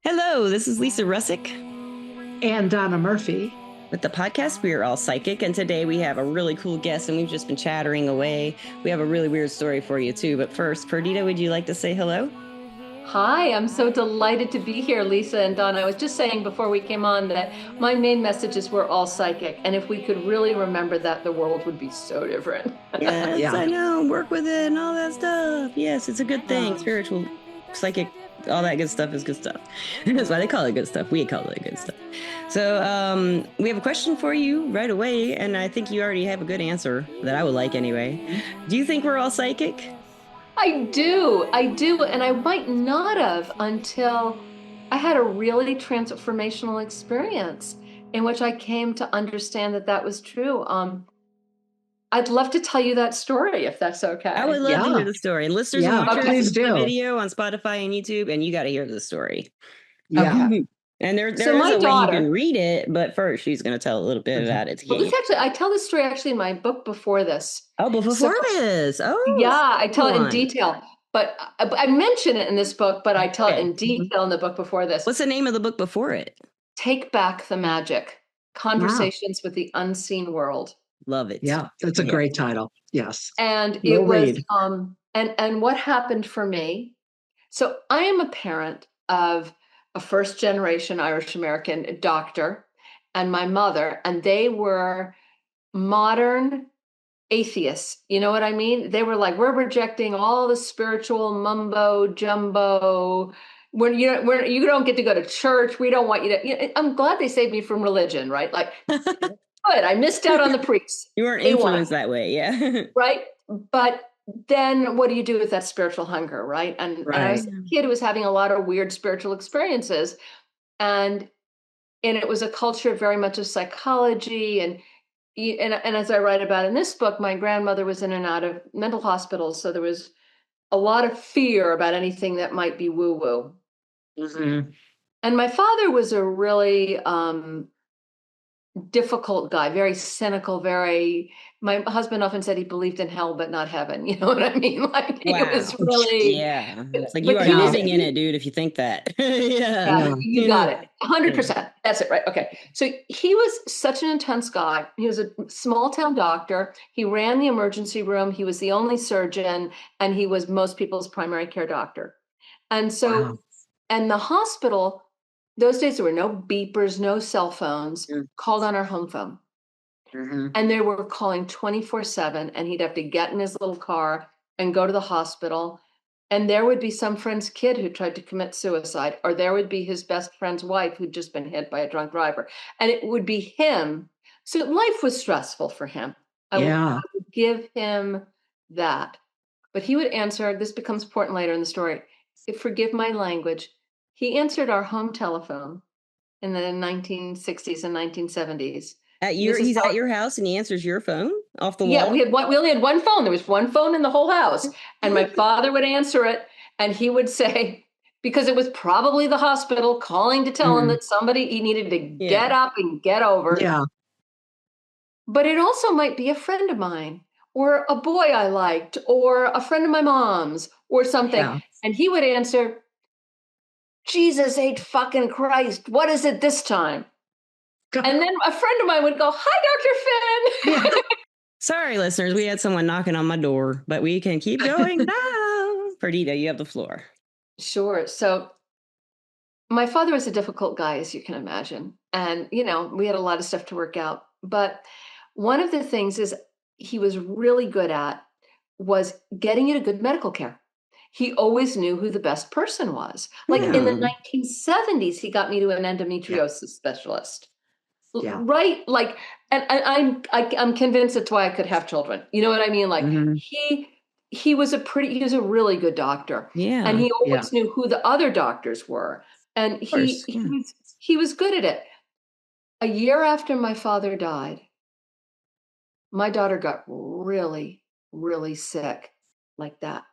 Hello, this is Lisa Rusczyk and Donna Murphy. with the podcast We Are All Psychic, and today we have a really cool guest, and we've just been chattering away. We have a really weird story for you, too. But first, Perdita, would you like to say hello? Hi, I'm so delighted to be here, Lisa and Donna. I was just saying before we came on that my main message is we're all psychic, and if we could really remember that, the world would be so different. Yes, Yeah. I know. Work with it and all that stuff. Yes, it's a good thing. Spiritual, psychic, all that good stuff is good stuff. That's why they call it good stuff. We call it good stuff. So we have a question for you right away, and I think you already have a good answer that I would like anyway. Do you think we're all psychic? I do, and I might not have until I had a really transformational experience in which I came to understand that that was true. I'd love to tell you that story if that's okay. I would love to hear the story. And listeners and watchers, please do. The video on Spotify and YouTube, and you got to hear the story. Yeah. And there is my a daughter, way you can read it, but first she's going to tell a little bit about it. Well, I tell this story actually in my book before this. Oh, before this. Oh, yeah, I tell it in detail. But I mention it in this book, but I tell it in detail in the book before this. What's the name of the book before it? Take Back the Magic: Conversations with the Unseen World. Love it. Yeah, that's a great title. Yes. And it was and what happened for me. So I am a parent of a first generation Irish American doctor and my mother, and they were modern atheists. You know what I mean? They were like, we're rejecting all the spiritual mumbo jumbo. You don't get to go to church. We don't want you to. I'm glad they saved me from religion, right? Like, good. I missed out on the priests. You weren't influenced that way, yeah. Right. But then what do you do with that spiritual hunger, right? And I was a kid who was having a lot of weird spiritual experiences. And it was a culture very much of psychology. And as I write about in this book, my grandmother was in and out of mental hospitals. So there was a lot of fear about anything that might be woo-woo. Mm-hmm. And my father was a really difficult guy, very cynical, my husband often said he believed in hell, but not heaven. You know what I mean? Like, it was really, it's like you are living in it, dude, if you think that. You got it. 100%. That's it. Right. Okay. So he was such an intense guy. He was a small town doctor. He ran the emergency room. He was the only surgeon, and he was most people's primary care doctor. And so, and the hospital, those days, there were no beepers, no cell phones, called on our home phone. Mm-hmm. And they were calling 24/7, and he'd have to get in his little car and go to the hospital. And there would be some friend's kid who tried to commit suicide, or there would be his best friend's wife who'd just been hit by a drunk driver. And it would be him. So life was stressful for him. I would give him that. But he would answer, this becomes important later in the story, forgive my language. He answered our home telephone in the 1960s and 1970s. He's at your house and he answers your phone off the wall? Yeah, we only had one phone. There was one phone in the whole house. And my father would answer it, and he would say, because it was probably the hospital calling to tell him that he needed to get up and get over. Yeah. But it also might be a friend of mine, or a boy I liked, or a friend of my mom's, or something. Yeah. And he would answer, Jesus ate fucking Christ. What is it this time? And then a friend of mine would go, hi, Dr. Finn. Sorry, listeners. We had someone knocking on my door, but we can keep going now. Perdita, you have the floor. Sure. So my father was a difficult guy, as you can imagine. And, we had a lot of stuff to work out. But one of the things he was really good at was getting you to good medical care. He always knew who the best person was. Like in the 1970s, he got me to an endometriosis specialist. Yeah. Right. Like, and I'm convinced that's why I could have children. You know what I mean? Like he was a really good doctor. Yeah. And he always knew who the other doctors were. And he was good at it. A year after my father died, my daughter got really, really sick like that.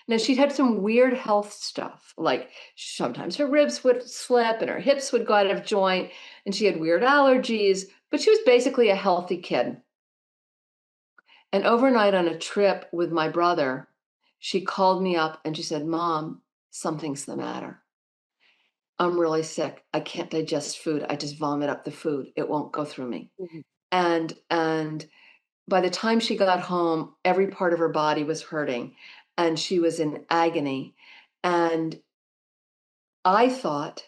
Now, she'd had some weird health stuff, like sometimes her ribs would slip and her hips would go out of joint, and she had weird allergies, but she was basically a healthy kid. And overnight on a trip with my brother, she called me up and she said, Mom, something's the matter. I'm really sick. I can't digest food. I just vomit up the food. It won't go through me. Mhm. And by the time she got home, every part of her body was hurting and she was in agony. And I thought,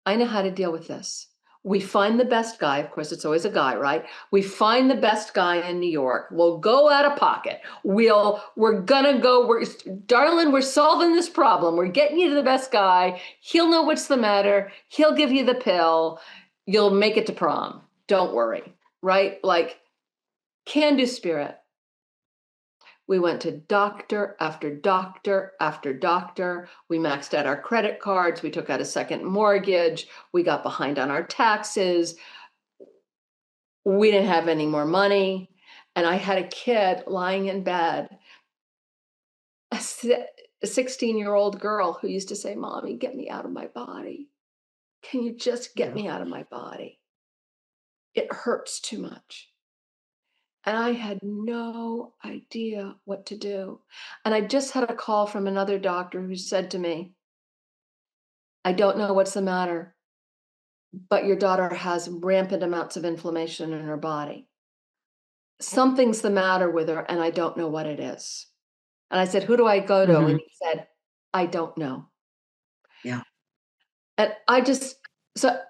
I know how to deal with this. We find the best guy. Of course, it's always a guy, right? We find the best guy in New York. We'll go out of pocket. We're gonna go. Darling, we're solving this problem. We're getting you to the best guy. He'll know what's the matter. He'll give you the pill. You'll make it to prom. Don't worry, right? Like, can-do spirit. We went to doctor after doctor after doctor. We maxed out our credit cards. We took out a second mortgage. We got behind on our taxes. We didn't have any more money. And I had a kid lying in bed, a 16-year-old girl who used to say, Mommy, get me out of my body. Can you just get me out of my body? It hurts too much. And I had no idea what to do. And I just had a call from another doctor who said to me, I don't know what's the matter, but your daughter has rampant amounts of inflammation in her body. Something's the matter with her, and I don't know what it is. And I said, who do I go to? Mhm. And he said, I don't know. Yeah. And so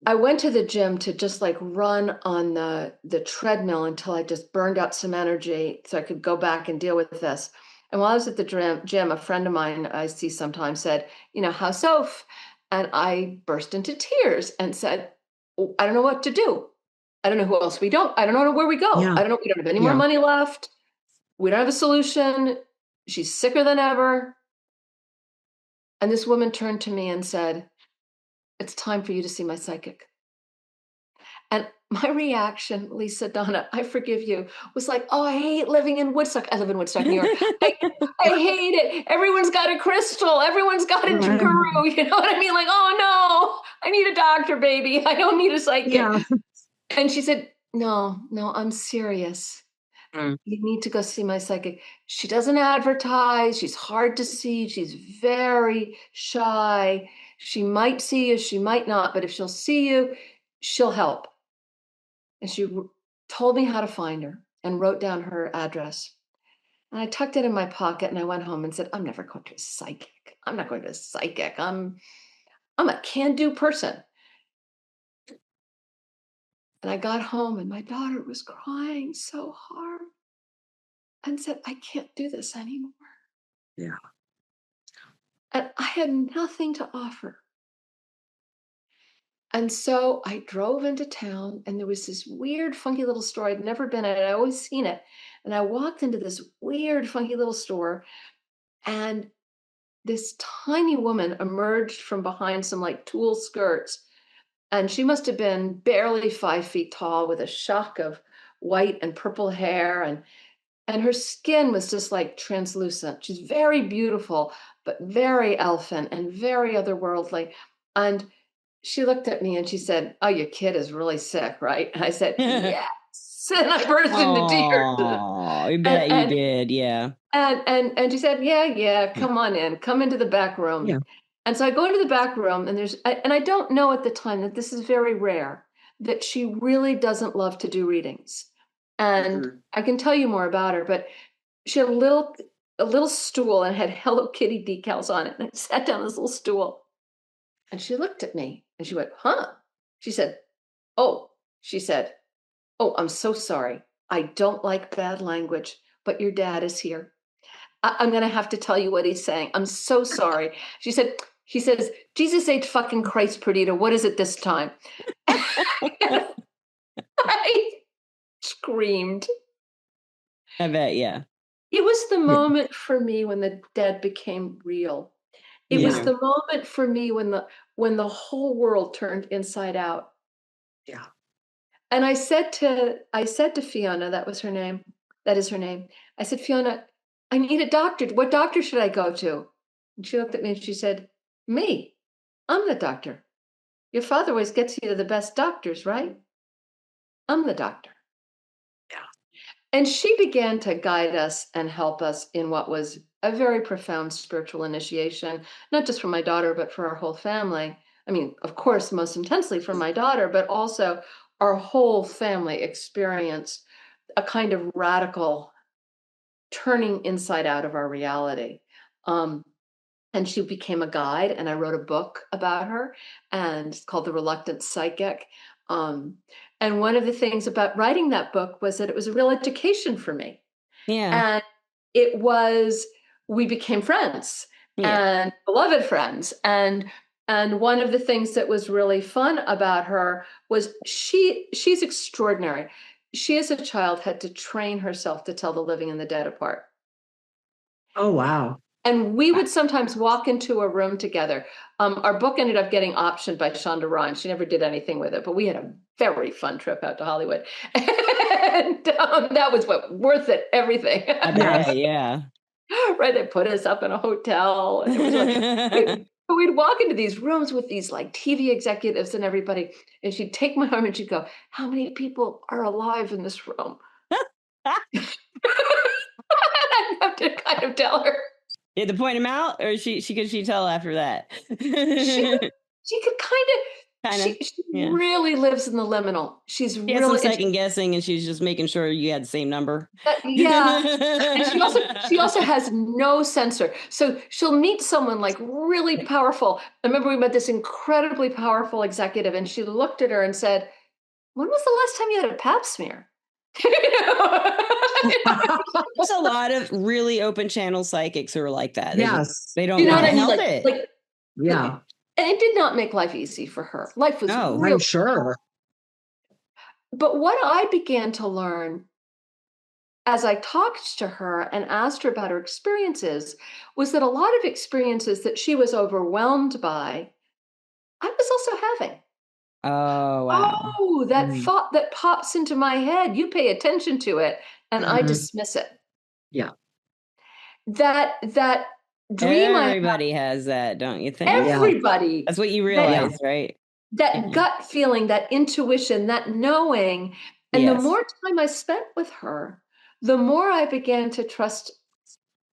I went to the gym to just like run on the treadmill until I just burned out some energy so I could go back and deal with this. And while I was at the gym, a friend of mine I see sometimes said, how's Soph? And I burst into tears and said, "Oh, I don't know what to do. I don't know who else I don't know where we go. Yeah. I don't know. We don't have any more Yeah. money left. We don't have a solution. She's sicker than ever." And this woman turned to me and said, it's time for you to see my psychic. And my reaction, Lisa, Donna, I forgive you, was like, oh, I hate living in Woodstock. I live in Woodstock, New York. I hate it. Everyone's got a crystal. Everyone's got a guru. You know what I mean? Like, oh no, I need a doctor, baby. I don't need a psychic. Yeah. And she said, no, I'm serious. Mm. You need to go see my psychic. She doesn't advertise. She's hard to see. She's very shy. She might see you, she might not, but if she'll see you, she'll help. And she told me how to find her and wrote down her address. And I tucked it in my pocket and I went home and said, I'm never going to a psychic. I'm not going to a psychic. I'm a can-do person. And I got home and my daughter was crying so hard and said, I can't do this anymore. Yeah. And I had nothing to offer. And so I drove into town and there was this weird, funky little store. I'd never been in it. I'd always seen it. And I walked into this weird, funky little store and this tiny woman emerged from behind some like tulle skirts. And she must have been barely 5 feet tall with a shock of white and purple hair. And her skin was just like translucent. She's very beautiful, but very elfin and very otherworldly. And she looked at me and she said, oh, your kid is really sick, right? And I said, yes. And I burst into tears. Oh, I bet And, you did. Yeah. and she said, yeah, come on in, come into the back room. Yeah. And so I go into the back room and I don't know at the time that this is very rare, that she really doesn't love to do readings. And I can tell you more about her, but she had a little stool and had Hello Kitty decals on it. And I sat down on this little stool and she looked at me and she went, huh? She said, oh, I'm so sorry. I don't like bad language, but your dad is here. I'm going to have to tell you what he's saying. I'm so sorry. He says, Jesus H. fucking Christ, Perdita, what is it this time? I screamed. I bet, yeah. It was the moment for me when the dead became real. It was the moment for me when the whole world turned inside out. Yeah. And I said to Fiona, that is her name. I said, Fiona, I need a doctor. What doctor should I go to? And she looked at me and she said, me. I'm the doctor. Your father always gets you to the best doctors, right? I'm the doctor. Yeah. And she began to guide us and help us in what was a very profound spiritual initiation, not just for my daughter, but for our whole family. I mean, of course, most intensely for my daughter, but also our whole family experienced a kind of radical turning inside out of our reality. Um, and she became a guide, and I wrote a book about her, and it's called The Reluctant Psychic. Um, and one of the things about writing that book was that it was a real education for me. Yeah. And we became friends Yeah. and beloved friends. And one of the things that was really fun about her was she's extraordinary. She as a child had to train herself to tell the living and the dead apart. Oh, wow. And we would sometimes walk into a room together. Our book ended up getting optioned by Shonda Rhimes. She never did anything with it, but we had a very fun trip out to Hollywood. And that was worth it, everything. I bet, yeah. Right, they put us up in a hotel, and it was like we'd walk into these rooms with these like TV executives and everybody, and she'd take my arm and she'd go, "How many people are alive in this room?" And I'd have to kind of tell her. You had to point him out, or could she tell after that? She could kind of. She yeah. really lives in the liminal. She's She had really some second guessing, and she's just making sure you had the same number. yeah. And she also has no censor. So she'll meet someone like really powerful. I remember we met this incredibly powerful executive, and she looked at her and said, "When was the last time you had a pap smear?" There's a lot of really open channel psychics who are like that. They don't you know want what to I mean? help it. Like, Yeah. and it did not make life easy for her. Life was No, real. I'm sure. But what I began to learn as I talked to her and asked her about her experiences was that a lot of experiences that she was overwhelmed by, I was also having. Oh, wow. Oh, that thought that pops into my head, you pay attention to it, and I dismiss it. Yeah. That dream Everybody has that, don't you think? everybody. That's what you realize, right? That gut feeling, that intuition, that knowing. And the more time I spent with her, the more I began to trust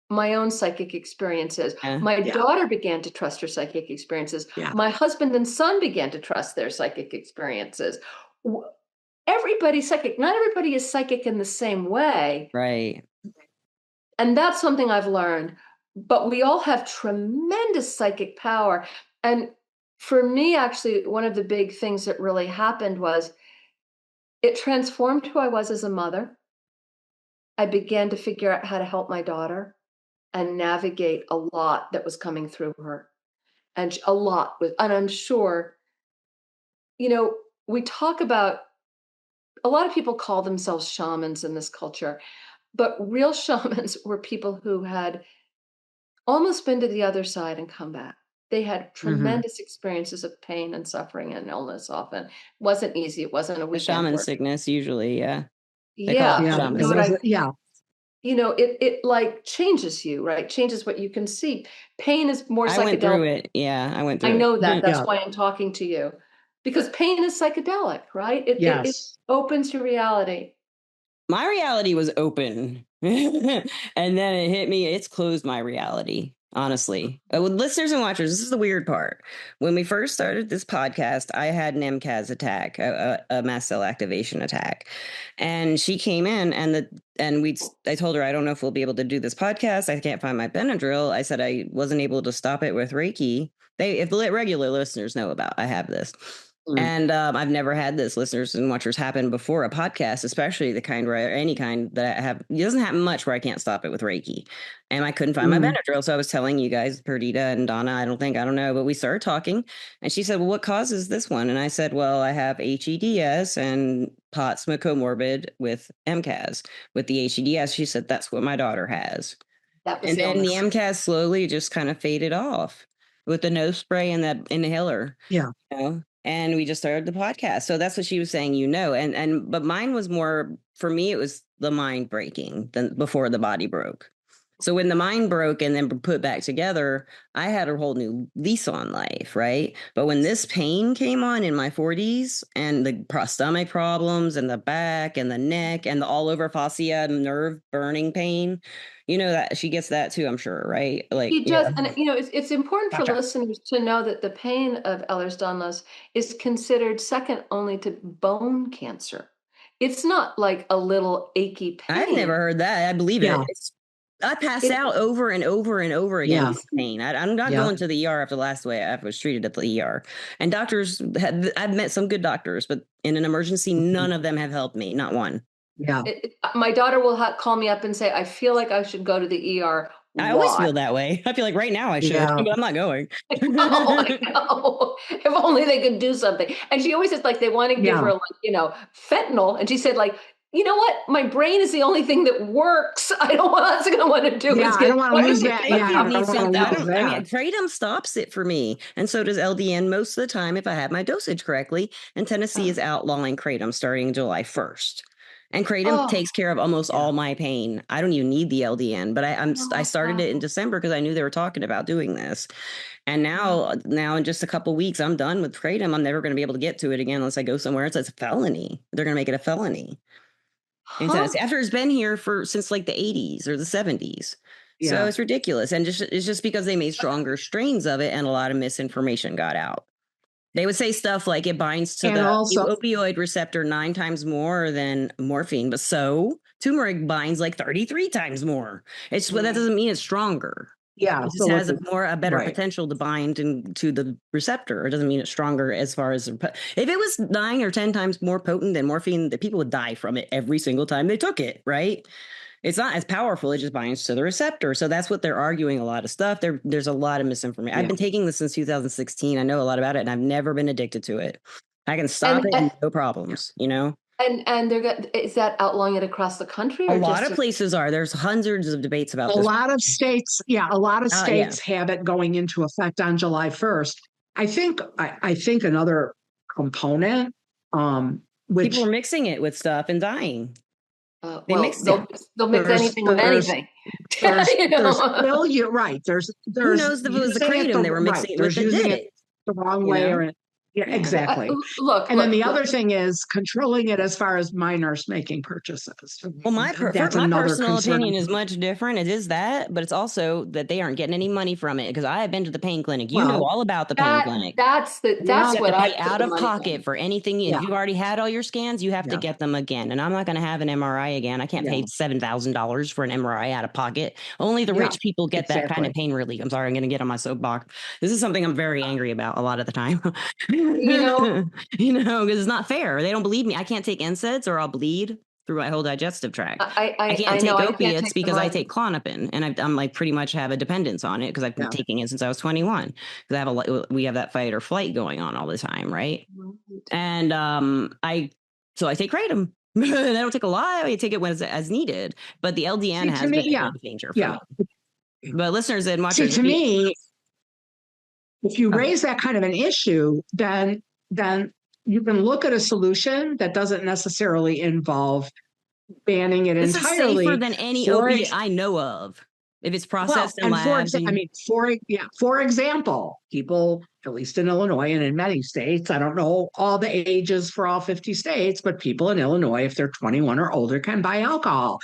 my own psychic experiences. My daughter began to trust her psychic experiences. My husband and son began to trust their psychic experiences. Everybody's psychic. Not everybody is psychic in the same way. Right. And that's something I've learned. But we all have tremendous psychic power. And for me, actually, one of the big things that really happened was it transformed who I was as a mother. I began to figure out how to help my daughter and navigate a lot that was coming through her. And and I'm sure, we talk about, a lot of people call themselves shamans in this culture, but real shamans were people who had almost been to the other side and come back. They had tremendous experiences of pain and suffering and illness often. It wasn't easy. It wasn't a The weekend shaman work. sickness, usually, yeah. Yeah. Yeah. It like changes you, right? Changes what you can see. Pain is more psychedelic. I went through it. Yeah, I went through it. I know that. That's why I'm talking to you. Because pain is psychedelic, right? It opens your reality. My reality was open. And then it hit me. It's closed my reality, honestly. With listeners and watchers, this is the weird part. When we first started this podcast, I had an MCAS attack, a mast cell activation attack. And she came in I told her, I don't know if we'll be able to do this podcast. I can't find my Benadryl. I said I wasn't able to stop it with Reiki. If the regular listeners know about, I have this. And I've never had this, listeners and watchers, happen before a podcast, especially the kind where any kind that I have. It doesn't happen much where I can't stop it with Reiki. And I couldn't find my Benadryl. So I was telling you guys, Perdita and Donna, I don't know, but we started talking. And she said, well, what causes this one? And I said, well, I have HEDS and POTS comorbid with MCAS. With the HEDS, she said, that's what my daughter has. And then the MCAS slowly just kind of faded off with the nose spray and that inhaler. Yeah. And we just started the podcast. So that's what she was saying, but mine was more, for me, it was the mind breaking than before the body broke. So when the mind broke and then put back together, I had a whole new lease on life, right? But when this pain came on in my 40s and the stomach problems and the back and the neck and the all over fascia nerve burning pain, you know that she gets that too, I'm sure, right? Like, He does, and it's important for Gotcha. listeners to know that the pain of Ehlers-Danlos is considered second only to bone cancer. It's not like a little achy I've pain. never heard that. I believe Yeah. it. I pass It, out over and over and over again Yeah. with pain. I'm not Yeah. going to the ER after the last way I was treated at the ER. And doctors, I've met some good doctors, but in an emergency, none of them have helped me. Not one. Yeah. my daughter will call me up and say, "I feel like I should go to the ER." I always Why? feel that way. I feel like right now I should, Yeah. but I'm not going. I know. If only they could do something. And she always says, like, they want to give Yeah. her, like, fentanyl. And she said, like, you know what? My brain is the only thing that works. I don't want us going to want to do Yeah, is I get don't want to lose that. Maybe Yeah, you I don't need want to something. lose I mean, that. kratom stops it for me, and so does LDN most of the time if I have my dosage correctly. And Tennessee is outlawing kratom starting July 1st. And kratom Oh, takes care of almost all my pain. I don't even need the LDN, but I started it in December because I knew they were talking about doing this. And now in just a couple weeks, I'm done with kratom. I'm never going to be able to get to it again unless I go somewhere. It's a felony. They're going to make it a felony in Tennessee after it's been here since like the 80s or the 70s. So Yeah. it's ridiculous. And it's just because they made stronger strains of it and a lot of misinformation got out. They would say stuff like it binds to And the also, opioid receptor 9 times more than morphine, but so turmeric binds like 33 times more. Well, that doesn't mean it's stronger. yeah. It just So has a better right. potential to bind to the receptor. It doesn't mean it's stronger as far as if it was 9 or 10 times more potent than morphine, the people would die from it every single time they took it, right? It's not as powerful. It just binds to the receptor. So that's what they're arguing a lot of stuff. There's a lot of misinformation. I've been taking this since 2016. I know a lot about it and I've never been addicted to it. I can stop it, no problems, And is that outlawing it across the country? A Or lot just of places are. There's hundreds of debates about A this. lot of states, a lot of states have it going into effect on July 1st. I think another component, which people are mixing it with stuff and dying. They well, mixed it. they'll mix anything with anything. Well, you're right. There's Who knows if it was the kratom they were mixing it with that did it? The wrong way or exactly. Look, then the other thing is controlling it as far as minors making purchases. Well, my personal opinion is much different. It is that, but it's also that they aren't getting any money from it because I have been to the pain clinic. You know all about the pain clinic. That's what I pay out of pocket for anything. If you've already had all your scans, you have to get them again. And I'm not going to have an MRI again. I can't pay $7,000 for an MRI out of pocket. Only the rich people get that kind of pain relief. I'm sorry, I'm going to get on my soapbox. This is something I'm very angry about a lot of the time. Because it's not fair. They don't believe me. I can't take NSAIDs or I'll bleed through my whole digestive tract. I can't take opiates because I take Klonopin, and I'm like pretty much have a dependence on it because I've been taking it since I was 21. Because we have that fight or flight going on all the time, right? And I take kratom. I don't take a lot. I take it when it's as needed. But the LDN has been a game changer for me. But listeners and watchers, to me, if you raise that kind of an issue, then you can look at a solution that doesn't necessarily involve banning it entirely. This is safer than any opiate I know of. If it's processed in labs. For example, people, at least in Illinois and in many states, I don't know all the ages for all 50 states, but people in Illinois, if they're 21 or older, can buy alcohol.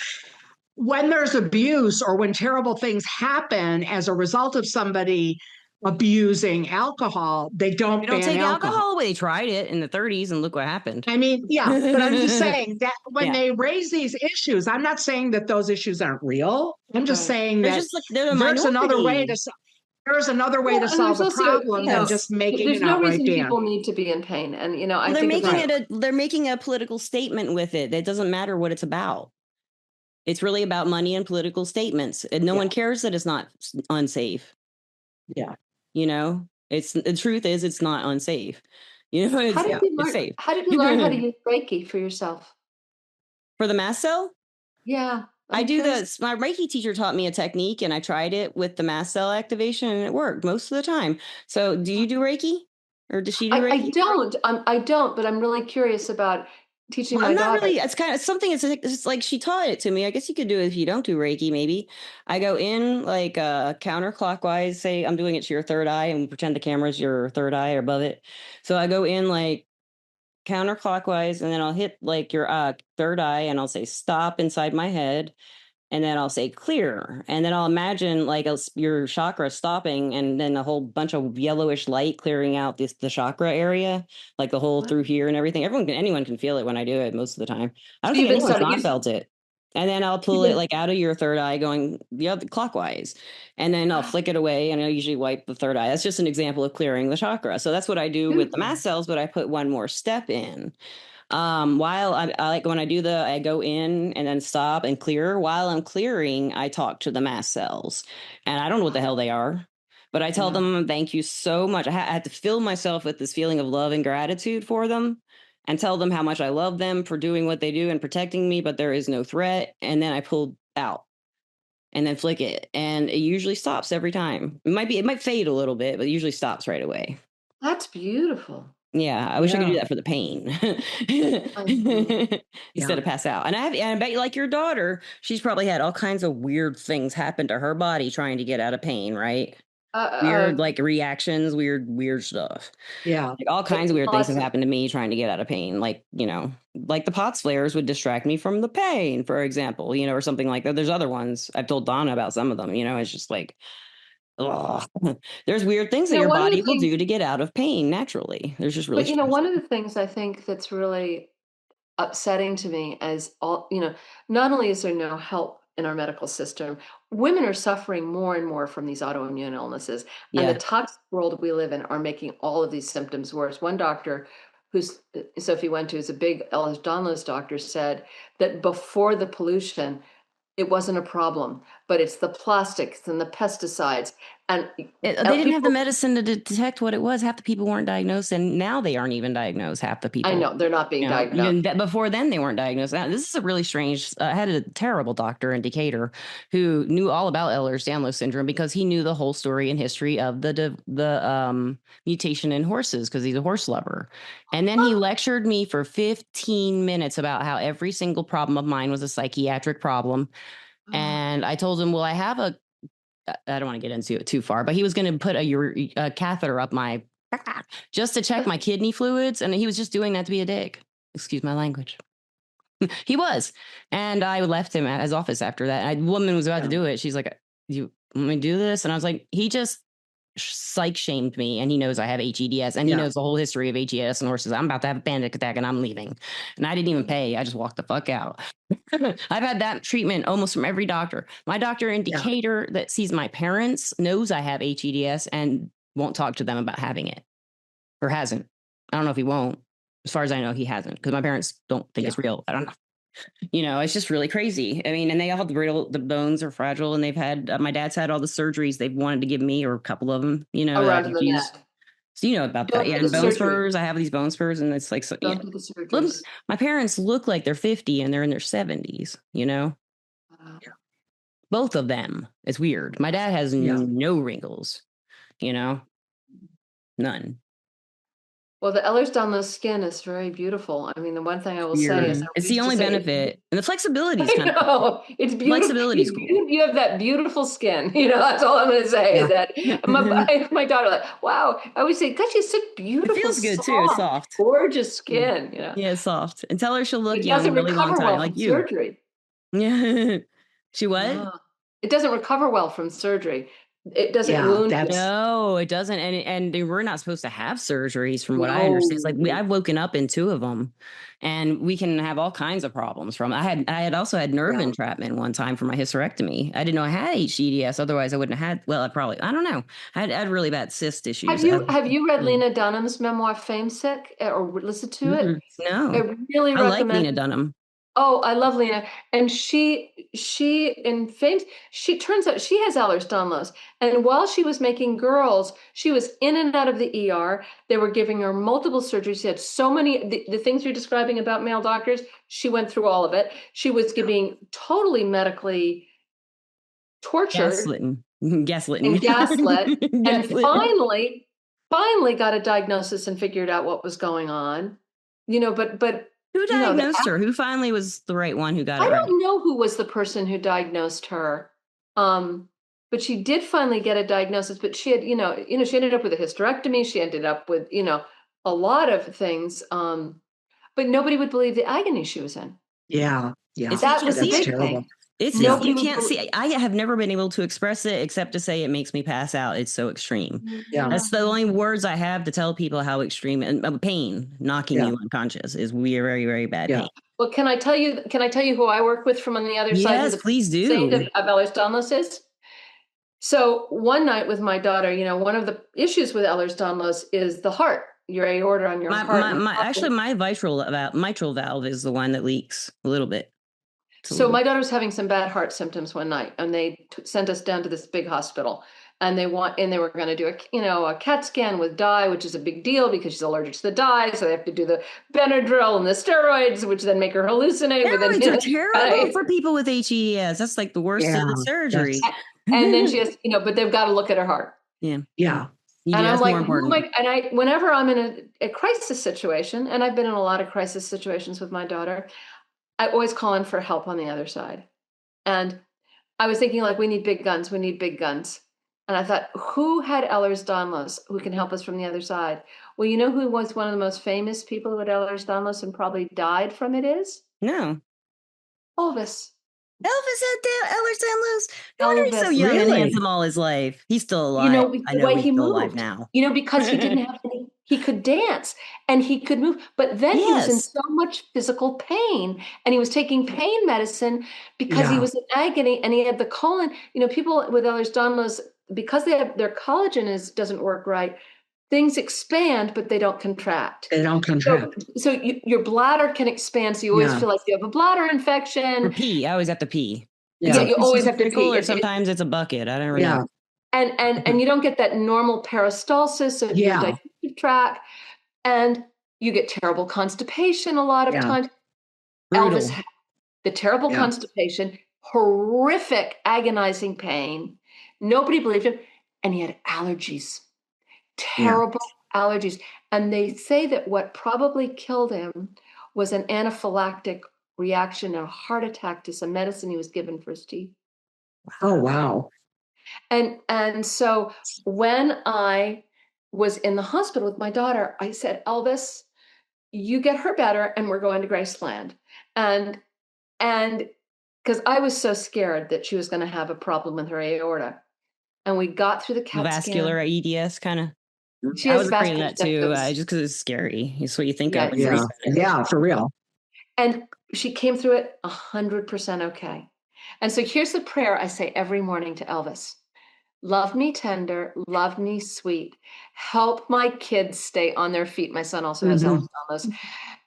When there's abuse or when terrible things happen as a result of somebody abusing alcohol, they don't ban take alcohol. They tried it in the 30s and look what happened. I mean, but I'm just saying that when they raise these issues, I'm not saying that those issues aren't real. I'm just saying that there's another way to solve the problem than just making there's an outright reason ban. People need to be in pain, and I think they're making a political statement with it. It doesn't matter what it's about. It's really about money and political statements, and no one cares that it's not unsafe. Yeah. It's the truth is it's not unsafe. It's safe. How did you learn how to use Reiki for yourself? For the mast cell? Yeah. I do this. My Reiki teacher taught me a technique and I tried it with the mast cell activation and it worked most of the time. So do you do Reiki? Or does she do Reiki? I don't, but I'm really curious about teaching Well, my I'm not daughter. really, it's kind of something, it's like she taught it to me. I guess you could do it if you don't do Reiki, maybe. I go in like counterclockwise, say I'm doing it to your third eye and pretend the camera's your third eye or above it. So I go in like counterclockwise and then I'll hit like your third eye and I'll say stop inside my head. And then I'll say clear. And then I'll imagine like your chakra stopping and then a whole bunch of yellowish light clearing out the chakra area, like the hole through here and everything. Anyone can feel it when I do it most of the time. I don't So think you've been anyone's studying. not felt it. And then I'll pull it like out of your third eye going the other clockwise. And then I'll flick it away and I'll usually wipe the third eye. That's just an example of clearing the chakra. So that's what I do with the mast cells, but I put one more step in. While I like when I go in and then stop and clear. While I'm clearing, I talk to the mast cells, and I don't know what the hell they are, but I tell them thank you so much. I had to fill myself with this feeling of love and gratitude for them, and tell them how much I love them for doing what they do and protecting me. But there is no threat, and then I pull out and then flick it, and it usually stops every time. It might fade a little bit, but it usually stops right away. That's beautiful. Yeah, I wish I could do that for the pain instead of pass out. And I bet you, like your daughter, she's probably had all kinds of weird things happen to her body trying to get out of pain, right? Weird like reactions, weird stuff. Yeah. Like all kinds of weird things have happened to me trying to get out of pain. Like, like the POTS flares would distract me from the pain, for example, or something like that. There's other ones. I've told Donna about some of them, it's just like, ugh. There's weird things that your body will do to get out of pain naturally. There's just really. But one of the things I think that's really upsetting to me as not only is there no help in our medical system, women are suffering more and more from these autoimmune illnesses, and the toxic world we live in are making all of these symptoms worse. One doctor who's Sophie went to, is a big Ehlers-Danlos doctor, said that before the pollution, it wasn't a problem, but it's the plastics and the pesticides. And they didn't have the medicine to detect what it was. Half the people weren't diagnosed, and now they aren't even diagnosed. Half the people. I know they're not being diagnosed. Even before then, they weren't diagnosed. This is a really strange. I had a terrible doctor in Decatur who knew all about Ehlers-Danlos syndrome because he knew the whole story and history of the mutation in horses because he's a horse lover. And then he lectured me for 15 minutes about how every single problem of mine was a psychiatric problem. And I told him, well, I don't want to get into it too far, but he was going to put a catheter up my just to check my kidney fluids. And he was just doing that to be a dick. Excuse my language. He was. And I left him at his office after that. A woman was about to do it. She's like, you want me to do this? And I was like, he just psych shamed me, and he knows I have HEDS, and he knows the whole history of HEDS and horses. I'm about to have a panic attack and I'm leaving. And I didn't even pay. I just walked the fuck out. I've had that treatment almost from every doctor. My doctor in Decatur that sees my parents knows I have HEDS and won't talk to them about having it, or hasn't. I don't know if he won't. As far as I know, he hasn't, because my parents don't think it's real. I don't know. It's just really crazy. I mean, and they all have the bones are fragile, and they've had, my dad's had all the surgeries they've wanted to give me, or a couple of them, around the neck. So about that. Yeah, and bone spurs. I have these bone spurs, and it's like, so, do the surgeries. My parents look like they're 50 and they're in their 70s, Both of them. It's weird. My dad has no wrinkles, none. Well, the Ehlers-Danlos skin is very beautiful. I mean, the one thing I will say is it's the only benefit, and the flexibility is kind of. It's beautiful. Flexibility is cool. You have that beautiful skin. That's all I'm going to say. Is that my daughter, like, wow. I always say, gosh, she's so beautiful. It feels good too. It's soft, gorgeous skin. Yeah, it's soft. And tell her she'll look young a really long time, like you. Surgery. Yeah. She what? Yeah. It doesn't recover well from surgery. It doesn't wound. No, it doesn't. And we're not supposed to have surgeries from what I understand. It's like I've woken up in 2 of them, and we can have all kinds of problems from. I had also had nerve entrapment one time for my hysterectomy. I didn't know I had HEDS. Otherwise I wouldn't have had, well, I don't know. I had really bad cyst issues. Have you read Lena Dunham's memoir, Fame Sick, or listened to it? No. I really recommend. I like Lena Dunham. Oh, I love Lena. And she in Fame, she turns out she has Ehlers-Danlos. And while she was making girls, she was in and out of the ER. They were giving her multiple surgeries. She had so many, the things you're describing about male doctors, she went through all of it. She was being totally medically tortured. Gaslit. And gaslit. And finally got a diagnosis and figured out what was going on. But Who you know, diagnosed her? Who finally was the right one who got it I right? don't know who was the person who diagnosed her. But she did finally get a diagnosis, but she had, she ended up with a hysterectomy. She ended up with, a lot of things. But nobody would believe the agony she was in. Yeah. Yeah. That was the That's big terrible. thing. You can't see. I have never been able to express it except to say it makes me pass out. It's so extreme. Yeah. That's the only words I have to tell people how extreme and pain knocking you unconscious is very, very bad pain. Well, can I tell you who I work with from on the other side? Yes, please do. Saint of Ehlers-Danlos is. So one night with my daughter, one of the issues with Ehlers-Danlos is the heart, your aorta on your heart. Actually, my mitral valve is the one that leaks a little bit. So my daughter was having some bad heart symptoms one night, and they sent us down to this big hospital, and they were going to do a CAT scan with dye, which is a big deal because she's allergic to the dye. So they have to do the Benadryl and the steroids, which then make her hallucinate. Steroids are terrible for people with HES. That's like the worst of the surgery. And then she has, but they've got to look at her heart. Yeah. Yeah. And I'm like, whenever I'm in a crisis situation, and I've been in a lot of crisis situations with my daughter, I always call in for help on the other side. And I was thinking, like, we need big guns. We need big guns. And I thought, who had Ehlers-Danlos who can help us from the other side? Well, you know who was one of the most famous people who had Ehlers-Danlos and probably died from it is? No. Elvis. Elvis had Ehlers-Danlos. No wonder he's so young and handsome all his life. He's still alive. The way he moved. Alive now. Because he didn't have any, he could dance and he could move. But then he was in so much physical pain, and he was taking pain medicine because he was in agony, and he had the colon. People with Ehlers-Danlos, because their collagen doesn't work right, things expand, but they don't contract. They don't contract. So your bladder can expand. So you always feel like you have a bladder infection. Or pee. I always have to pee. Yeah, you always have to pee. Or sometimes it's a bucket. I don't really know. And you don't get that normal peristalsis of your digestive tract, and you get terrible constipation a lot of times. Brutal. Elvis had the terrible constipation, horrific agonizing pain. Nobody believed him, and he had allergies. Terrible allergies. And they say that what probably killed him was an anaphylactic reaction, a heart attack to some medicine he was given for his teeth. Oh, wow. And so when I was in the hospital with my daughter, I said, Elvis, you get her better and we're going to Graceland. And because I was so scared that she was going to have a problem with her aorta. And we got through the CAT vascular scan. EDS kind of. She I has was afraid of that too, just because it's scary. It's what you think of. Yeah, for real. And she came through it 100% okay. And so here's the prayer I say every morning to Elvis. Love me tender, love me sweet. Help my kids stay on their feet. My son also has Ehlers-Danlos.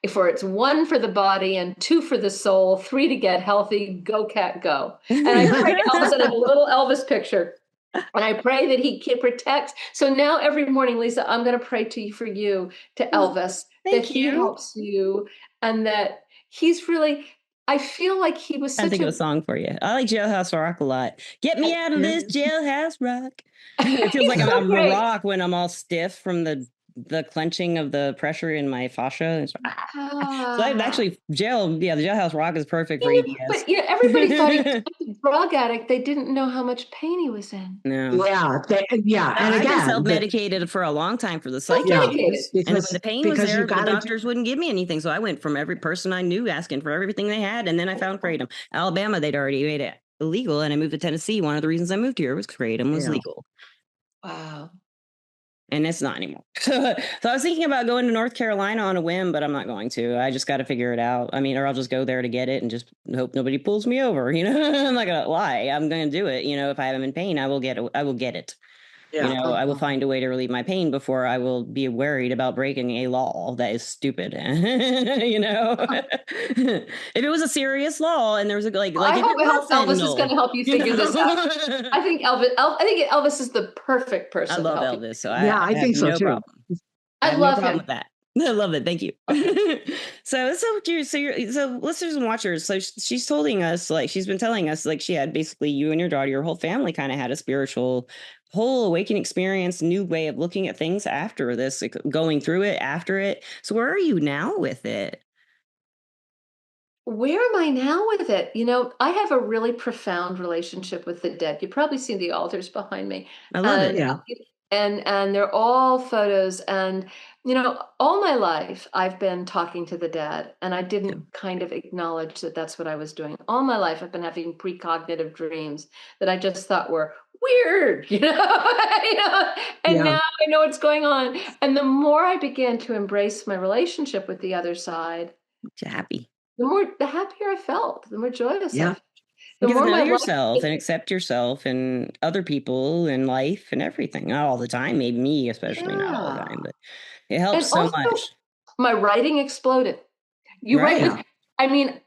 For it's 1 for the body and 2 for the soul, 3 to get healthy. Go cat, go. And I pray to Elvis and a little Elvis picture. And I pray that he protects. So now every morning, Lisa, I'm going to pray for you, to Elvis, that he helps you, and that he's really, I feel like he was such I think of a song for you. I like Jailhouse Rock a lot. Get me out of this jailhouse rock. It feels like I'm a rock when I'm all stiff from the clenching of the pressure in my fascia. So I actually the Jailhouse Rock is perfect for EDS. But everybody thought he was a drug addict. They didn't know how much pain he was in. No. Yeah. And I've again, been self-medicated for a long time for the psych issues. And when the pain was there, the doctors wouldn't give me anything. So I went from every person I knew asking for everything they had. And then I found Kratom. Alabama, they'd already made it illegal. And I moved to Tennessee. One of the reasons I moved here was Kratom was legal. Wow. And it's not anymore. So I was thinking about going to North Carolina on a whim, but I'm not going to. I just got to figure it out. I mean, or I'll just go there to get it and just hope nobody pulls me over. I'm not going to lie. I'm going to do it. If I am in pain, I will get it. Yeah. I will find a way to relieve my pain before I will be worried about breaking a law that is stupid. If it was a serious law and there was I hope Elvis is going to help you figure this out. I think Elvis is the perfect person. I love Elvis, so I think so too. Problem. I love him. With that. I love it. Thank you. So listeners and watchers. So she's telling us, she's been telling us, she had basically you and your daughter, your whole family kind of had a spiritual whole awakening experience, new way of looking at things after this, going through it, after it. So where are you now with it? Where am I now with it? I have a really profound relationship with the dead. You've probably seen the altars behind me. I love it. And Yeah. and they're all photos, and all my life I've been talking to the dead, and I didn't kind of acknowledge that that's what I was doing. All my life I've been having precognitive dreams that I just thought were weird, and Yeah. now I know what's going on. And the more I began to embrace my relationship with the other side, You're happy. the happier I felt, the more joyous I Yeah. felt. The Get to more know my life yourself and accept yourself and other people and life and everything. Not all the time, maybe me, especially not all the yeah. time, but it helps And so also much. my writing exploded. You write Right. with, I mean,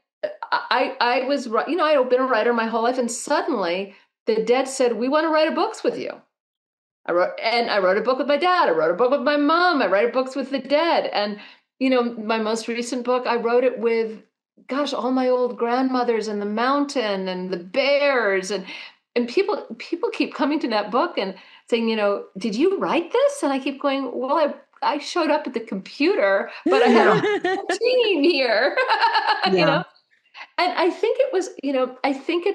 I was, I had been a writer my whole life, and suddenly the dead said, "We want to write books with you." I wrote a book with my dad. I wrote a book with my mom. I write books with the dead. And, my most recent book, I wrote it with, gosh, all my old grandmothers and the mountain and the bears. And people keep coming to that book and saying, "Did you write this?" And I keep going, "Well, I showed up at the computer, but I had a whole team here." you Yeah. know? And I think it was, I think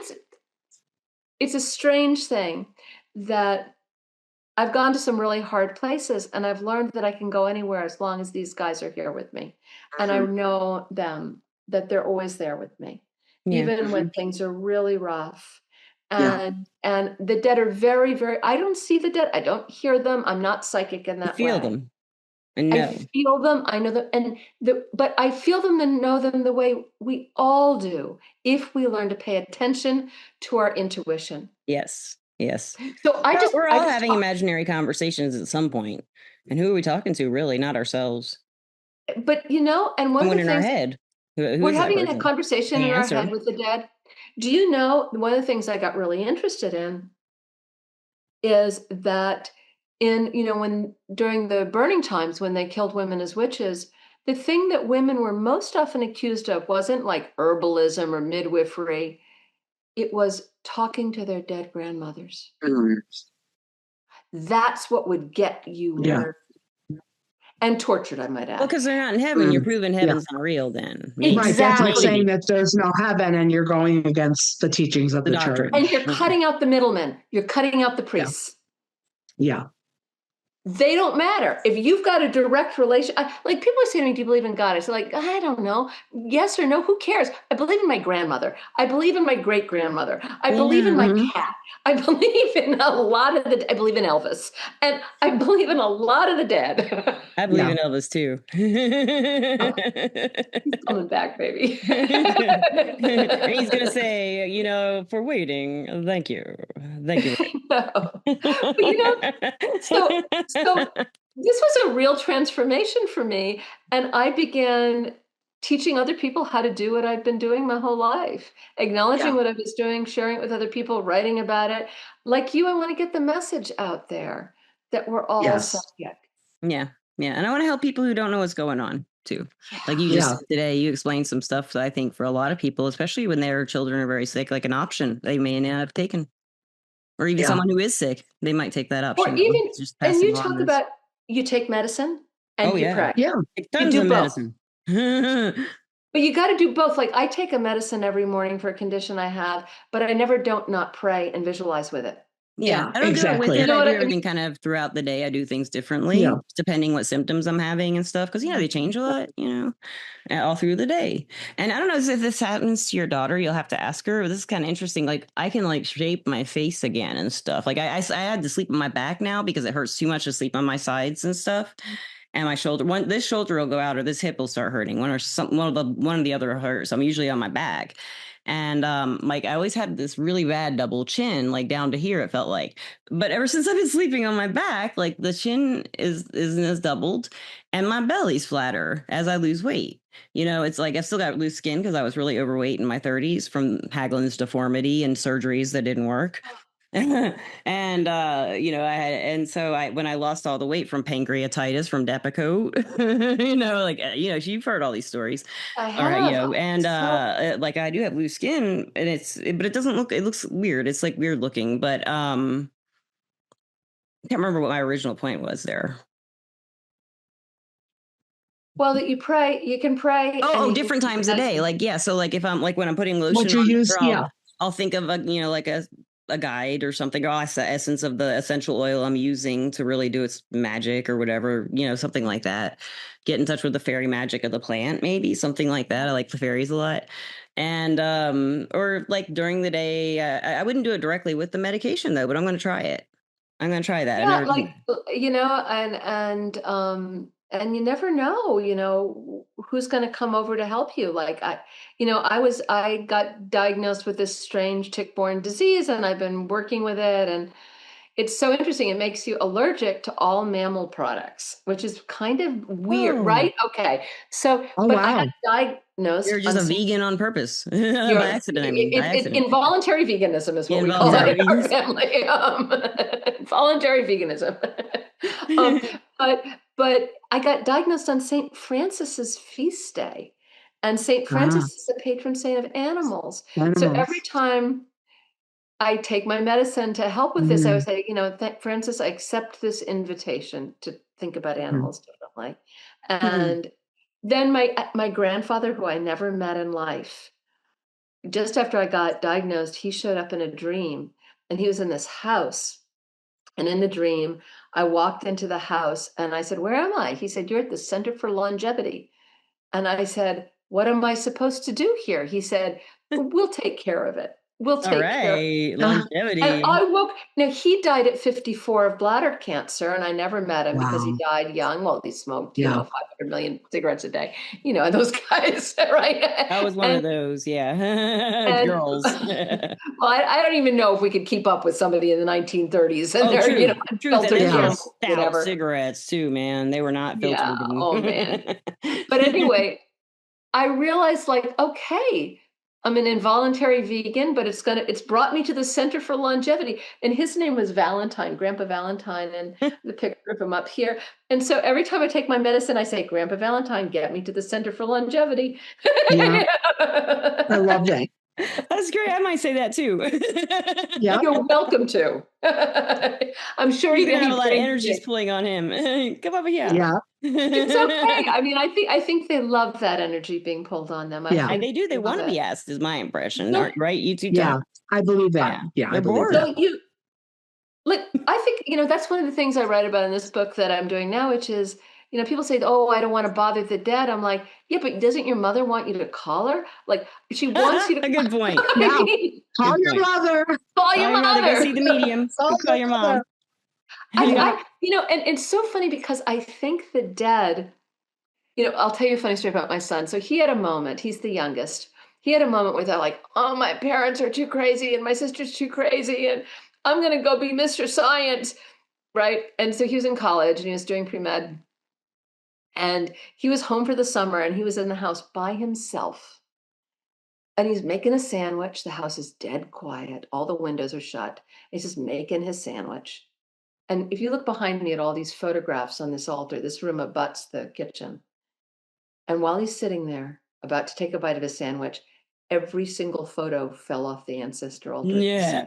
it's a strange thing that I've gone to some really hard places, and I've learned that I can go anywhere as long as these guys are here with me. And I Mhm. know them, that they're always there with me, Yeah. even when Mhm. things are really rough. Yeah. And the dead are very, very, I don't see the dead. I don't hear them. I'm not psychic in You that feel way. them and I know. feel them, I know them, but I feel them and know them the way we all do if we learn to pay attention to our intuition. Yes. Yes. So We're I all just having talk, imaginary conversations at some point. And who are we talking to, really? Not ourselves. but and one of Someone the in our things head. Who we're is that having a person? conversation The in our head answer. with the dead. Do you know one of the things I got really interested in is that when during the burning times when they killed women as witches, the thing that women were most often accused of wasn't like herbalism or midwifery. It was talking to their dead grandmothers. Mhm. That's what would get you Yeah. murdered and tortured, I might Well, add. because they're not in heaven. You're Mm. proving Yeah. heaven's not real then. Maybe. Right. That's like saying Exactly. Maybe. that there's no heaven and you're going against the teachings of The the doctrine. And church. you're cutting out the middlemen. You're cutting out the Yeah. priests. Yeah. They don't matter. If you've got a direct relation, like people are saying to me, "Do you believe in God?" I say, like, I don't know. Yes or no, who cares? I believe in my grandmother. I believe in my great grandmother. I believe in Yeah. my Mhm. cat. I believe in a lot of I believe in Elvis. And I believe in a lot of the dead. I believe Yeah. in Elvis too. He's coming back, baby. And he's gonna say, for waiting. Thank you. Thank you. I know. But so this was a real transformation for me. And I began teaching other people how to do what I've been doing my whole life, Yeah. acknowledging what I was doing, sharing it with other people, writing about it. Like you, I want to get the message out there that we're all Yes. psychic. Yeah. Yeah. And I want to help people who don't know what's going on too. Like you just Yeah. said today, you explained some stuff that I think for a lot of people, especially when their children are very sick, like an option they may not have taken. Or even Yeah. someone who is sick, they might take that Or option. even, Just and passing you along talk this. about you take medicine Oh and you yeah. pray. Yeah. Take You tons do of both. medicine. Yeah, But you got to do both. Like I take a medicine every morning for a condition I have, but I never don't not pray and visualize with it. Yeah. I don't do it with Exactly. You it. know I what do I mean? everything kind of throughout the day. I do things Yeah. differently depending what symptoms I'm having and stuff. Because they change a lot. All through the day. And I don't know if this happens to your daughter. You'll have to ask her. But this is kind of interesting. Like I can shape my face again and stuff. Like I had to sleep on my back now because it hurts too much to sleep on my sides and stuff. And my shoulder, this shoulder will go out or this hip will start hurting. One of the other hurts. I'm usually on my back. And like I always had this really bad double chin, like down to here, it felt like. But ever since I've been sleeping on my back, like the chin is doubled and my belly's flatter as I lose weight. It's like I've still got loose skin because I was really overweight in my 30s from Haglund's deformity and surgeries that didn't work. And I had, and so when I lost all the weight from pancreatitis from Depakote, you've heard all these stories. I All right, have. and So like I do have loose skin, and but it doesn't look. It looks weird. It's like weird looking, but I can't remember what my original point was there. Well, that you pray, you can pray. Oh, different times a day. Like, yeah. So like if I'm like when I'm putting lotion What you on, use, I'll think of like a guide or something, or that's the essence of the essential oil I'm using to really do its magic or whatever, something like that. Get in touch with the fairy magic of the plant, maybe something like that. I like the fairies a lot. And or like during the day, I wouldn't do it directly with the medication though, but I'm going to try it. I'm going to try that. Yeah, like, and you never know, who's going to come over to help you. Like I got diagnosed with this strange tick-borne disease, and I've been working with it, and it's so interesting. It makes you allergic to all mammal products, which is kind of weird, Oh. right? Okay. So, Oh, but wow. I got diagnosed. You're just a vegan on purpose. By accident, I mean. By accident. Involuntary veganism is what we call it in our family. Voluntary veganism. But I got diagnosed on St. Francis's feast day. And St. Francis is the patron saint of animals. So every time I take my medicine to help with this, I would say, Francis, I accept this invitation to think about animals differently. And then my grandfather, who I never met in life, just after I got diagnosed, he showed up in a dream, and he was in this house. And in the dream, I walked into the house and I said, "Where am I?" He said, "You're at the Center for Longevity." And I said, "What am I supposed to do here?" He said, "We'll take care of it. We'll take care of it." Longevity. And I woke. Now, he died at 54 of bladder cancer, and I never met him because he died young. Well, he smoked, 500 million cigarettes a day. Those guys, right? I was one of those, yeah. Girls. Well, I don't even know if we could keep up with somebody in the 1930s. And true. filtered Stout cigarettes too, man. They were not filtered. Yeah. Oh man. But anyway, I realized, like, okay, I'm an involuntary vegan, but it's brought me to the Center for Longevity. And his name was Valentine, Grandpa Valentine, and the picture of him up here. And so every time I take my medicine, I say, "Grandpa Valentine, get me to the Center for Longevity." Yeah. I love that. That's great. I might say that too. Yeah. You're welcome to. I'm sure you're gonna have a lot of energies pulling on him. Come over here. Yeah. It's okay. I mean, I think they love that energy being pulled on them. And they do. They want to be asked, is my impression. Right? You too. Yeah, I believe that. Yeah, they're bored. So I think, that's one of the things I write about in this book that I'm doing now, which is, people say, "Oh, I don't want to bother the dead." I'm like, yeah, but doesn't your mother want you to call her? Like, she wants you to. A good point. Call your mother. Call your mother. Go see the medium. Call your mom. And it's so funny because I think the dead, I'll tell you a funny story about my son. So he had a moment. He's the youngest. He had a moment where they're like, "Oh, my parents are too crazy and my sister's too crazy and I'm going to go be Mr. Science." Right. And so he was in college and he was doing pre-med. And he was home for the summer and he was in the house by himself. And he's making a sandwich. The house is dead quiet. All the windows are shut. He's just making his sandwich. And if you look behind me at all these photographs on this altar, this room abuts the kitchen. And while he's sitting there, about to take a bite of his sandwich, every single photo fell off the ancestral altar. Yeah.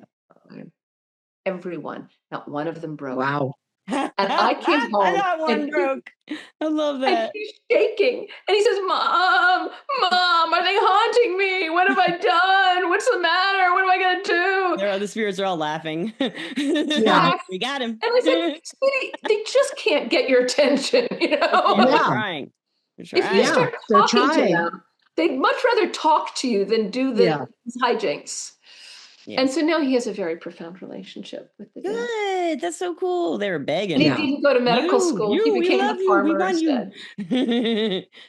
Everyone. Not one of them broke. Wow. And I came home. Not one broke. I love that. And he's shaking. And he says, "Mom, are they haunting me? What have I done? What's the matter? What am I going to do?" The spirits are all laughing. Yeah. We got him. And I said, "Sweetie, they just can't get your attention, They're trying. If you start talking to them, they'd much rather talk to you than do the hijinks." Yes. And so now he has a very profound relationship with the dead. Good. That's so cool. They were begging. And he didn't go to medical school. He became a farmer instead.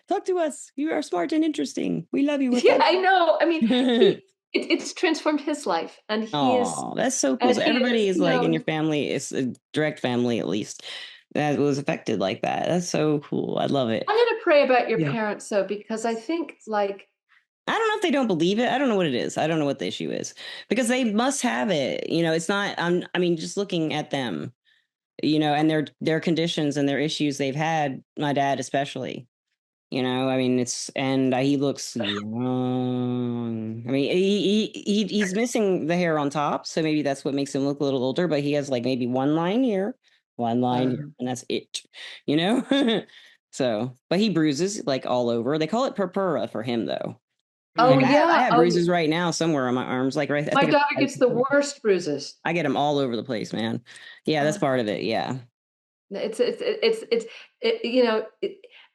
Talk to us. You are smart and interesting. We love you. Yeah, I know. I mean, it's transformed his life. And he is. That's so cool. So everybody is like in your family, it's a direct family at least, that was affected like that. That's so cool. I love it. I'm going to pray about your parents, though, because I think I don't know if they don't believe it. I don't know what it is. I don't know what the issue is because they must have it. It's not, I mean, just looking at them, and their conditions and their issues they've had, my dad, especially, I mean, he looks young. I mean, he's missing the hair on top. So maybe that's what makes him look a little older, but he has like maybe one line here, and that's it, So, but he bruises like all over. They call it purpura for him, though. Oh Like yeah. I have bruises right now somewhere on my arms, like right. I My think daughter gets the worst bruises. I get them all over the place, man. Yeah, that's part of it. Yeah.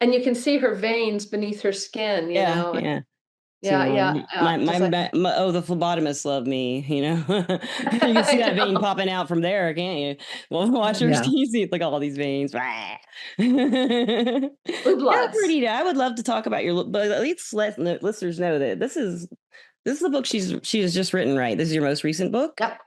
And you can see her veins beneath her skin, you Yeah, know. yeah. Yeah, yeah. Just like, The phlebotomists love me, you know. You can see that vein popping out from there, can't you? Well, watch her see like all these veins. blue Yeah, bloods. Perdita, I would love to talk about but at least let listeners know that this is the book she has just written, right? This is your most recent book? Yep.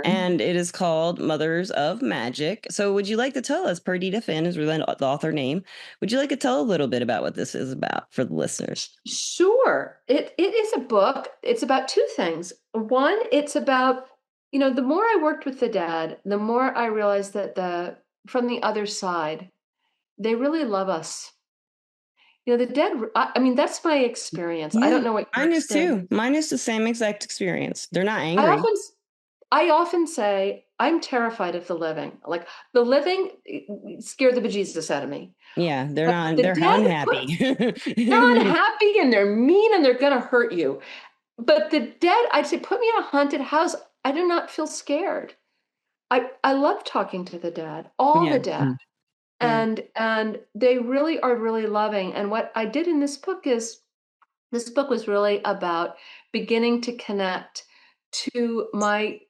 And it is called Mothers of Magic. So would you like to tell us, Perdita Finn is really the author name. Would you like to tell a little bit about what this is about for the listeners? Sure. It is a book. It's about two things. One, it's about, the more I worked with the dad, the more I realized that from the other side, they really love us. The dead, I mean, that's my experience. I don't know what your mine is experience. too. Mine is the same exact experience. They're not I angry. often say I'm terrified of the living. Like the living scared the bejesus out of me. Yeah, they're But not. the They're dead unhappy. They're unhappy and they're mean and they're going to hurt you. But the dead, I'd say, put me in a haunted house. I do not feel scared. I love talking to the dead, all the dead, and they really are really loving. And what I did in this book was really about beginning to connect to my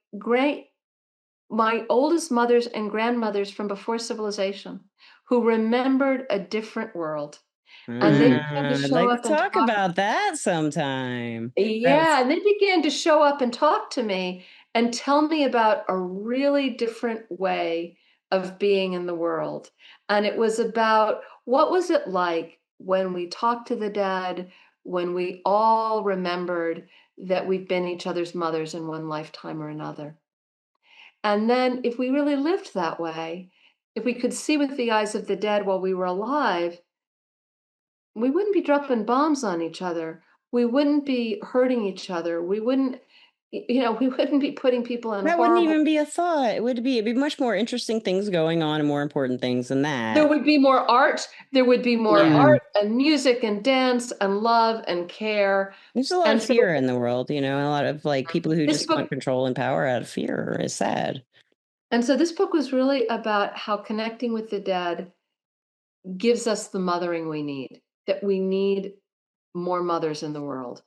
oldest mothers and grandmothers from before civilization, who remembered a different world. And they began to I'd show like up to and talk talk. about that sometime. Yeah, and they began to show up and talk to me and tell me about a really different way of being in the world. And it was about what was it like when we talked to the dead, when we all remembered that we've been each other's mothers in one lifetime or another. And then if we really lived that way, if we could see with the eyes of the dead while we were alive, we wouldn't be dropping bombs on each other. We wouldn't be hurting each other. We wouldn't, we wouldn't be putting people in That wouldn't horrible. even be a thought. It'd be much more interesting things going on and more important things than that. There would be more art. There would be more art and music and dance and love and care. There's a lot of fear in the world, and a lot of like people who just want control and power out of fear is sad. And so this book was really about how connecting with the dead gives us the mothering we need, that we need more mothers in the world.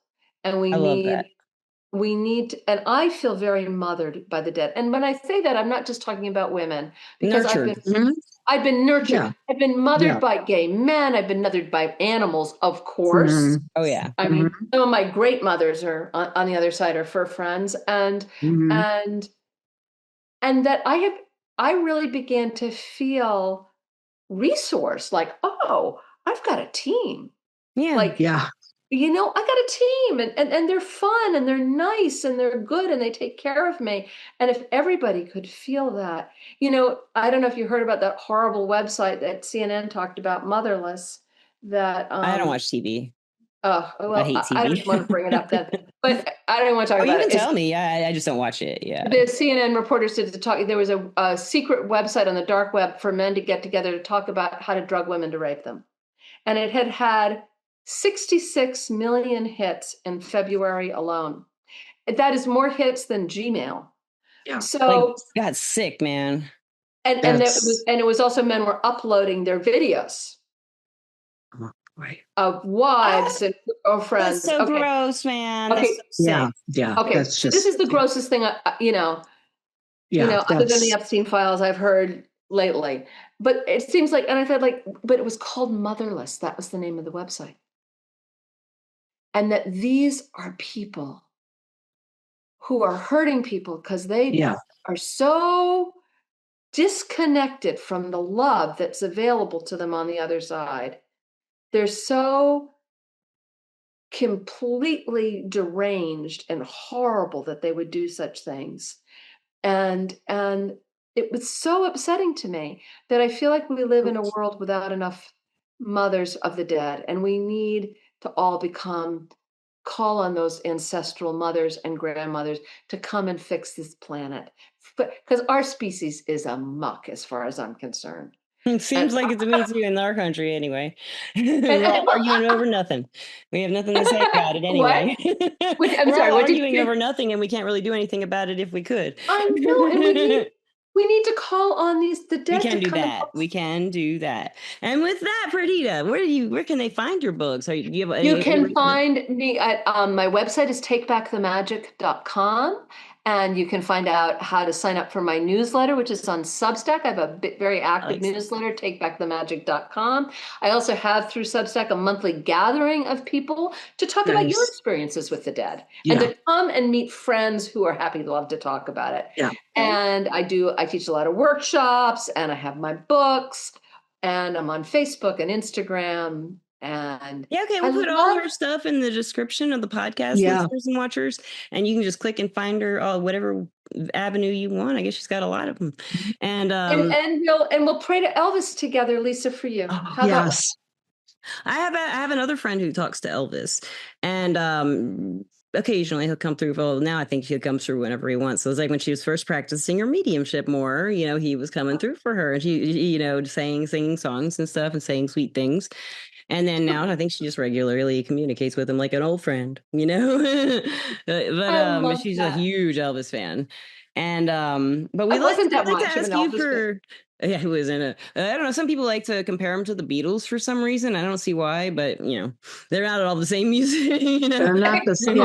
And we need to, and I feel very mothered by the dead. And when I say that, I'm not just talking about women, because I've been nurtured. Yeah. I've been mothered by gay men. I've been mothered by animals, of course. Oh yeah. I mean, some of my great mothers are on the other side are fur friends, and that I really began to feel resource, like, oh, I've got a team. I got a team, and they're fun and they're nice and they're good and they take care of me. And if everybody could feel that, I don't know if you heard about that horrible website that CNN talked about, Motherless, that I don't watch TV. Oh, well, I hate TV. I don't want to bring it up then, but I don't want to talk about it. You can tell me. I just don't watch it. Yeah. The CNN reporters did the talk. There was a secret website on the dark web for men to get together to talk about how to drug women to rape them. And it had 66 million hits in February alone. That is more hits than Gmail. Yeah. So got sick, man. And it was also men were uploading their videos. Right. Of wives and girlfriends. That's so gross, man. Okay. So yeah. Okay. This is the grossest thing, other than the Epstein files I've heard lately. But it seems like, and I thought but it was called Motherless. That was the name of the website. And that these are people who are hurting people because they are so disconnected from the love that's available to them on the other side. They're so completely deranged and horrible that they would do such things. And it was so upsetting to me that I feel like we live in a world without enough mothers of the dead, and we need to all call on those ancestral mothers and grandmothers to come and fix this planet. Because our species is a muck as far as I'm concerned. It seems like it's me too in our country anyway. We're all arguing over nothing. We have nothing to say about it anyway. I'm We're sorry, all what did you arguing say? over nothing, and we can't really do anything about it if we could. I know, and we need to call on the We dead can to do come and that. help. We can do that. And with that, Perdita, where can they find your books? Are you, do you have You any can find me at my website is takebackthemagic.com, and you can find out how to sign up for my newsletter, which is on Substack. I have a very active newsletter, takebackthemagic.com. I also have through Substack a monthly gathering of people to talk about your experiences with the dead and to come and meet friends who are happy to love to talk about it. Yeah. And I teach a lot of workshops, and I have my books, and I'm on Facebook and Instagram. And Yeah, okay, we'll put all her stuff in the description of the podcast, listeners and watchers, and you can just click and find her whatever avenue you want. I guess she's got a lot of them. And we'll pray to Elvis together, Lisa, for you. Yes. I have another friend who talks to Elvis, and occasionally he'll come through. Well, now I think he'll come through whenever he wants. So it's like when she was first practicing her mediumship more, he was coming through for her, and she singing songs and stuff and saying sweet things. And then now I think she just regularly communicates with him like an old friend, but she's a huge Elvis fan. And but we like to ask you for who is in it. I don't know. Some people like to compare him to the Beatles for some reason. I don't see why, but they're not all the same music. They're not the same.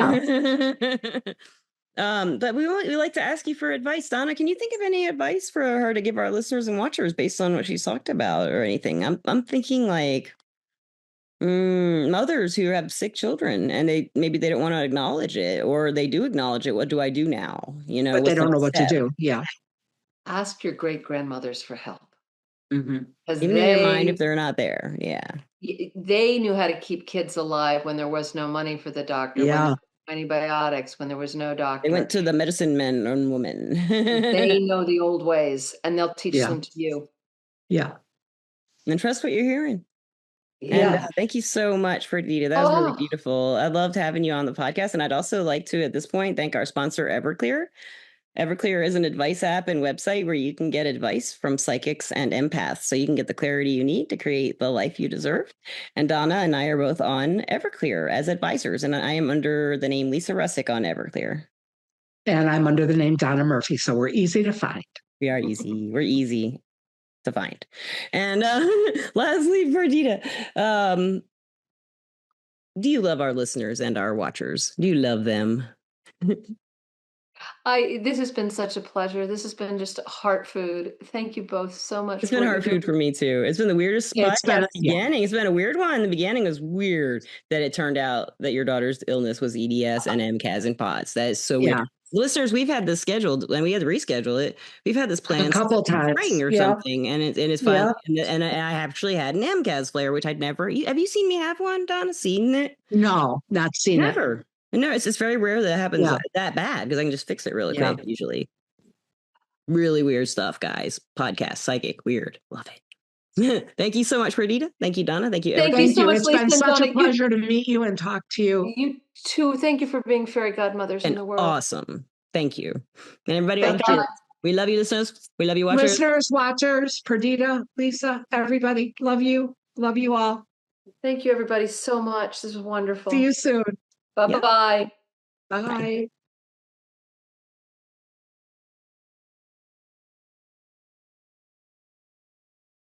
But we like to ask you for advice. Donna, can you think of any advice for her to give our listeners and watchers based on what she's talked about or anything? I'm thinking like mothers who have sick children and maybe they don't want to acknowledge it, or they do acknowledge it. What do I do now? But they don't know what to do. Yeah. Ask your great grandmothers for help. Even in your mind if they're not there. Yeah. They knew how to keep kids alive when there was no money for the doctor. Yeah. Antibiotics when there was no doctor. They went to the medicine men and women. They know the old ways, and they'll teach them to you. Yeah. And trust what you're hearing. Yeah. And thank you so much, Perdita. That was really beautiful. I loved having you on the podcast. And I'd also like to, at this point, thank our sponsor, Everclear. Everclear is an advice app and website where you can get advice from psychics and empaths, so you can get the clarity you need to create the life you deserve. And Donna and I are both on Everclear as advisors, and I am under the name Lisa Rusczyk on Everclear. And I'm under the name Dona Murphy, so we're easy to find. We are easy. We're easy to find. And lastly, Perdita, do you love our listeners and our watchers? Do you love them? This has been such a pleasure. This has been just heart food. Thank you both so much. It's been heart food for me too. It's been the weirdest podcast beginning. It's been a weird one. The beginning was weird that it turned out that your daughter's illness was EDS and MCAS and POTS. That is so weird. Listeners, we've had this scheduled and we had to reschedule it. We've had this planned a couple times or something, and it's fine. And I actually had an MCAS flare, which I'd never. Have you seen me have one, Donna? Seen it? No, not seen it. Never. No, it's very rare that it happens that bad because I can just fix it really quick. Usually, really weird stuff, guys. Podcast, psychic, weird. Love it. Thank you so much, Perdita. Thank you, Donna. Thank you. Thank you so much, It's been such a pleasure to meet you and talk to you. You too. Thank you for being fairy godmothers in the world. Awesome. Thank you. And everybody out there, we love you, listeners. We love you, watchers. Listeners, watchers, Perdita, Lisa, everybody. Love you. Love you all. Thank you, everybody, so much. This was wonderful. See you soon. Bye-bye. Bye.